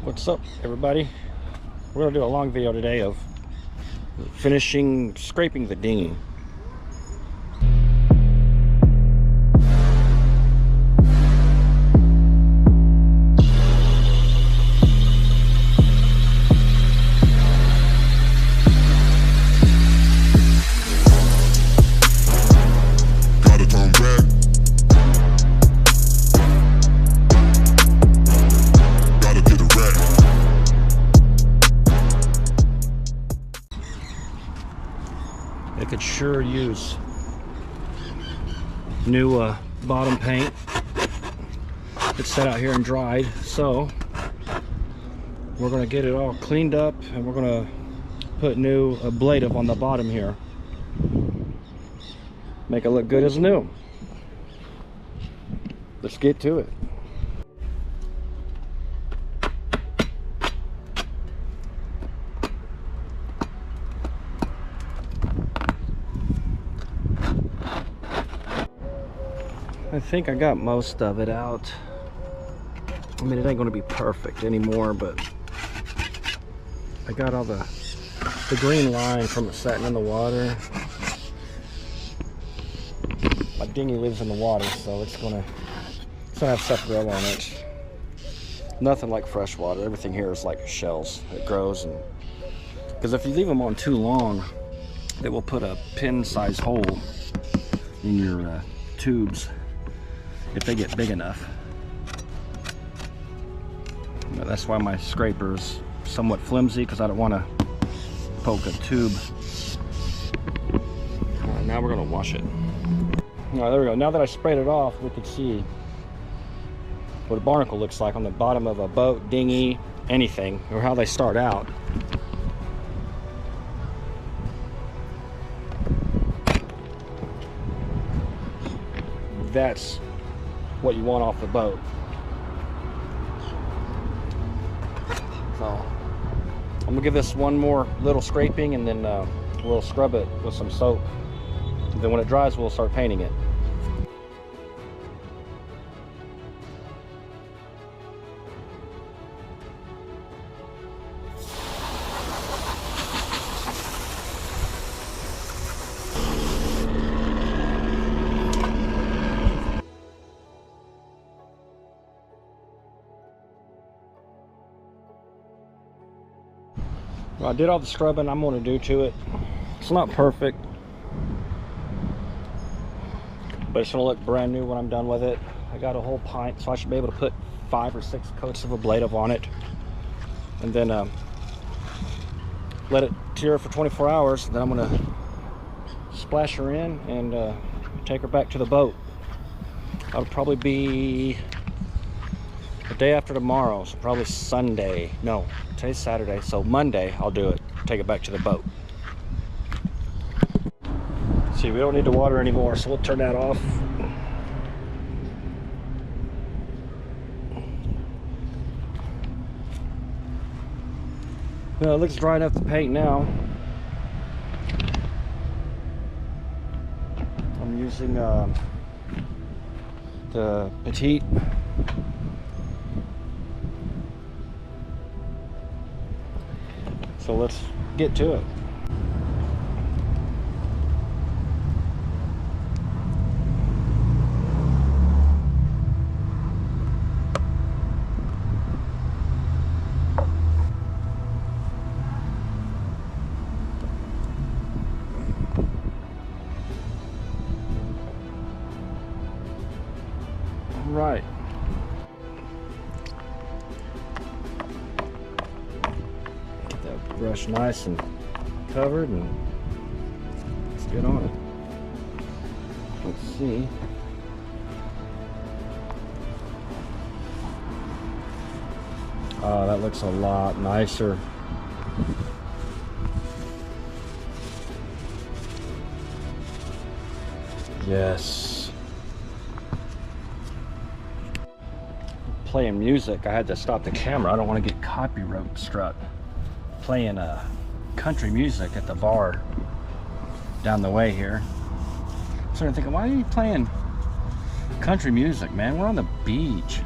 What's up, everybody? We're gonna do a long video today of finishing scraping the dinghy. It could sure use new bottom paint. It's set out here and dried, so we're going to get it all cleaned up and we're going to put new ablative on the bottom here. Make it look good as new. Let's get to it. I think I got most of it out. I mean, it ain't gonna be perfect anymore, but I got all the green line from it sitting in the water. My dinghy lives in the water, so it's gonna have stuff grow on it. Nothing like fresh water. Everything here is like shells. It grows, and because if you leave them on too long, it will put a pin-sized hole in your tubes. If they get big enough. But that's why my scraper is somewhat flimsy, because I don't want to poke a tube. All right, now we're going to wash it. All right, there we go. Now that I sprayed it off, we can see what a barnacle looks like on the bottom of a boat, dinghy, anything, or how they start out. That's what you want off the boat. So I'm gonna give this one more little scraping, and then we'll scrub it with some soap. And then when it dries, we'll start painting it. Well, I did all the scrubbing I'm going to do to it. It's not perfect, but it's going to look brand new when I'm done with it. I got a whole pint, so I should be able to put 5 or 6 coats of ablative on it, and then let it cure for 24 hours. Then I'm going to splash her in and take her back to the boat. That'll probably be the day after tomorrow, so probably Sunday. No, today's Saturday, so Monday I'll do it. Take it back to the boat. See, we don't need the water anymore, so we'll turn that off. Well, it looks dry enough to paint now. I'm using the petite. So let's get to it. All right. Brush nice and covered, and let's get on it. Let's see. Oh, that looks a lot nicer. Yes. Playing music, I had to stop the camera. I don't want to get copyright struck. Playing country music at the bar down the way here. I'm sort of thinking, why are you playing country music, man? We're on the beach.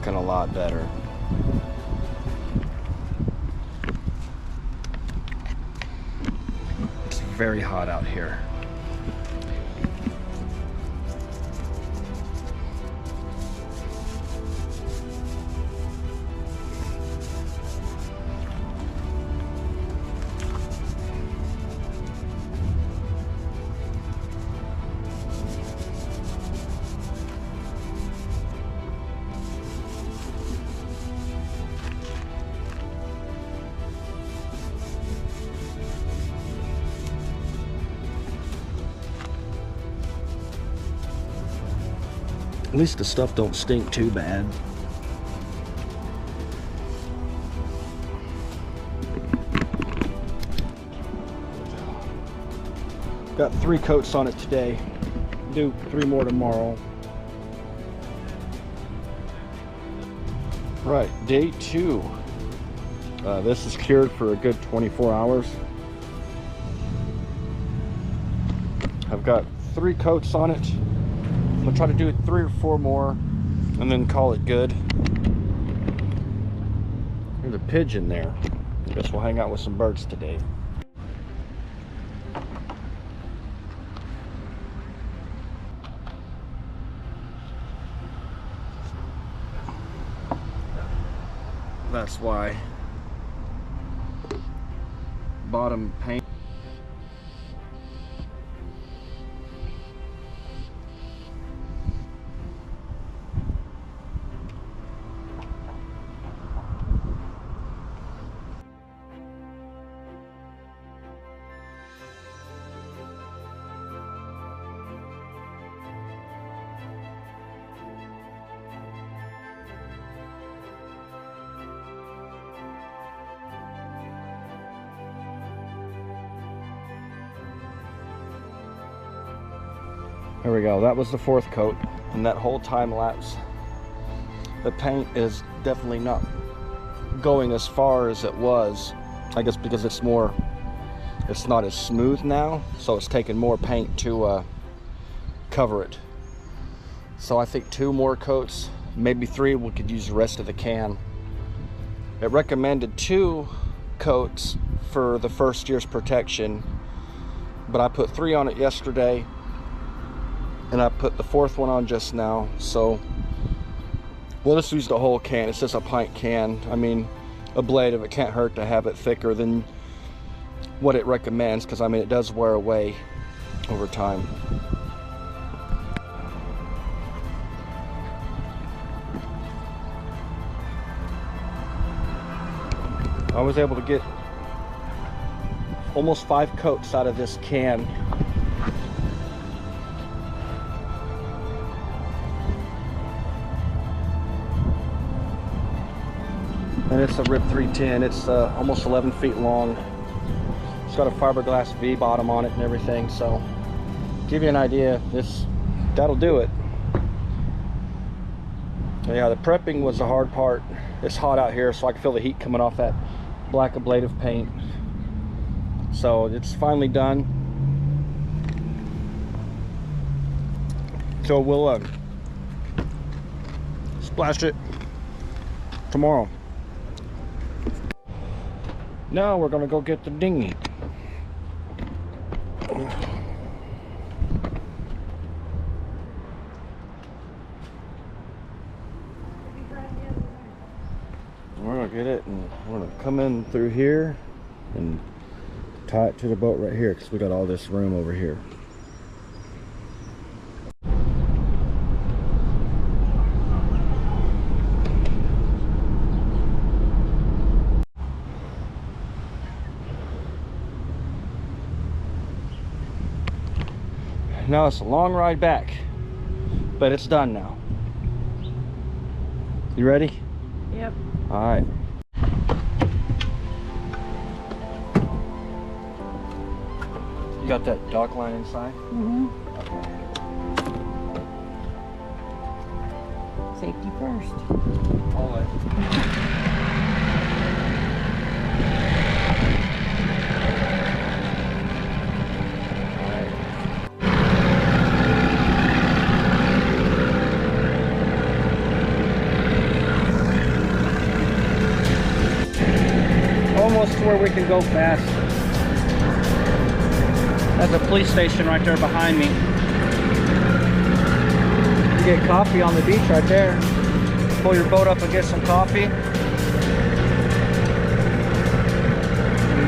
looking a lot better. It's very hot out here. At least the stuff don't stink too bad. Got 3 coats on it today. Do 3 more tomorrow. Right, day 2. This is cured for a good 24 hours. I've got 3 coats on it. I'm gonna try to do 3 or 4 more and then call it good. There's a pigeon there. I guess we'll hang out with some birds today. That's why bottom paint. There we go, that was the 4th coat, and that whole time lapse, the paint is definitely not going as far as it was. I guess because it's not as smooth now, so it's taking more paint to cover it. So I think 2 more coats, maybe 3, we could use the rest of the can. It recommended 2 coats for the first year's protection, but I put 3 on it yesterday. And I put the 4th one on just now, so we'll just use the whole can. It's just a pint can. I mean, ablative, it can't hurt to have it thicker than what it recommends, because I mean, it does wear away over time. I was able to get almost 5 coats out of this can. And it's a RIP 310. It's almost 11 feet long. It's got a fiberglass V bottom on it and everything. So, to give you an idea, that'll do it. Yeah, the prepping was the hard part. It's hot out here, so I can feel the heat coming off that black ablative paint. So it's finally done. So we'll splash it tomorrow. Now we're gonna go get the dinghy. We're gonna get it, and we're gonna come in through here and tie it to the boat right here, because we got all this room over here. Now it's a long ride back, but it's done now. You ready? Yep. All right. You got that dock line inside? Mm-hmm. Safety first. All right. where we can go fast. There's a police station right there behind me. You get coffee on the beach right there. Pull your boat up and get some coffee.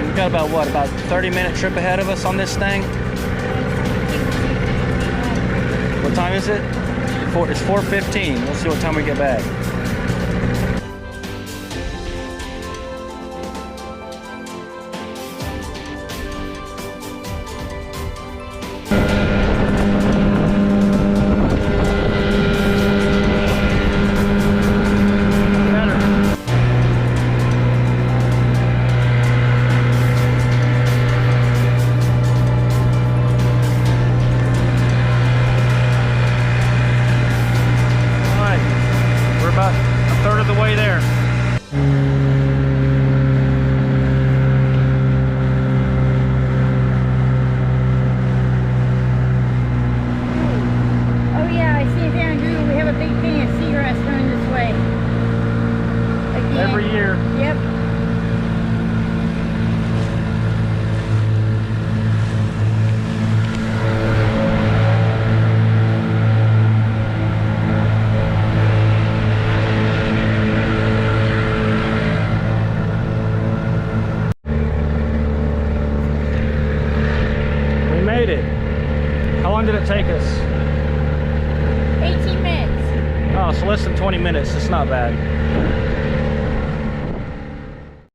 We've got about what, about 30-minute trip ahead of us on this thing. What time is it? It's 4:15. We'll see what time we get back. Every year. Yep. We made it. How long did it take us? 18 minutes. Oh, so less than 20 minutes. It's not bad.